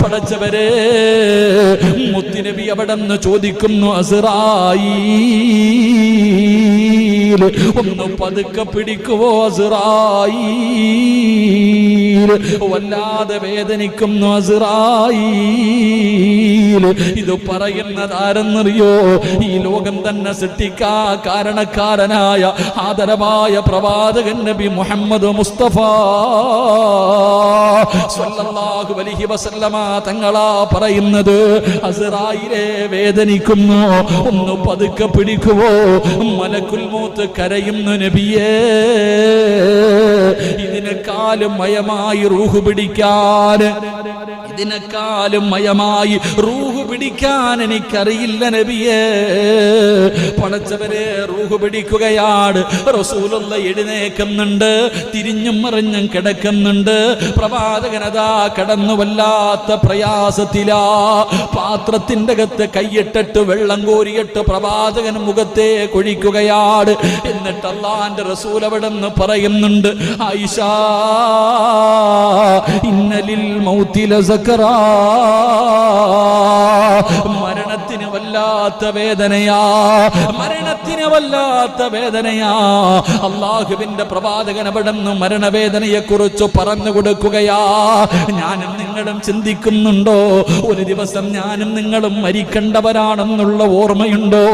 പടച്ചവരെ മുത്തുനബി അവിടെന്ന് ചോദിക്കുന്നു അസ്റായീൽ ഒന്ന് പതുക്കെ പിടിക്കുവോ അസ്റായീൽ വല്ലാതെ വേദനിക്കുന്നു അസ്റായീൽ ഇത് പറയുന്നത് ആരെന്നറിയോ ഈ ലോകം തന്നെ സൃഷ്ടിക്കാ കാരണക്കാരനായ ആദരവായ പ്രവാചകൻ നബി മുഹമ്മദ് മുസ്തഫ സ്വല്ലല്ലാഹു അലൈഹി വസല്ലമ തങ്ങളാ പറയുന്നത് അസ്റായിലെ വേദനിക്കുന്നു ഒന്ന് പതുക്കെ പിടിക്കുവോ മലക്കുൽ മൗത്ത് കരയുന്നു നബിയേ ഇതിനെക്കാളും മയമായി റൂഹ് പിടിക്കാൻ ഇതിനെക്കാളും മയമായി റൂഹ് പിടിക്കാൻ എനിക്കറിയില്ല നബിയേ പടച്ചവരെ റൂഹ് പിടിക്കുകയാണ് റസൂലുള്ള എഴുന്നേക്കുന്നുണ്ട് തിരിഞ്ഞും മറിഞ്ഞും കിടക്കുന്നുണ്ട് പ്രവാചകനതാ കടന്നു വല്ലാത്ത പ്രയാസത്തിലാ പാത്രത്തിന്റെ അകത്ത് കൈയിട്ടിട്ട് വെള്ളം കോരിയിട്ട് പ്രവാചകൻ മുഖത്തെ കൊഴിക്കുകയാണ് എന്നിട്ട് അല്ലാഹുവിന്റെ റസൂൽ അവിടെന്ന് പറയുന്നുണ്ട് ആയിഷ ഇന്നലിൽ മൗതി ലസകറാ മരണത്തിന് വല്ലാത്ത വേദനയാ മരണത്തിന് വല്ലാത്ത വേദനയാ അല്ലാഹുവിന്റെ പ്രവാചകൻ അവിടെന്ന് മരണവേദനയെ കുറിച്ച് പറഞ്ഞു കൊടുക്കുകയാ ഞാനും നിങ്ങളും ചിന്തിക്കുന്നുണ്ടോ ഒരു ദിവസം ഞാനും നിങ്ങളും മരിക്കേണ്ടവരാണെന്നുള്ള ഓർമ്മയുണ്ടോ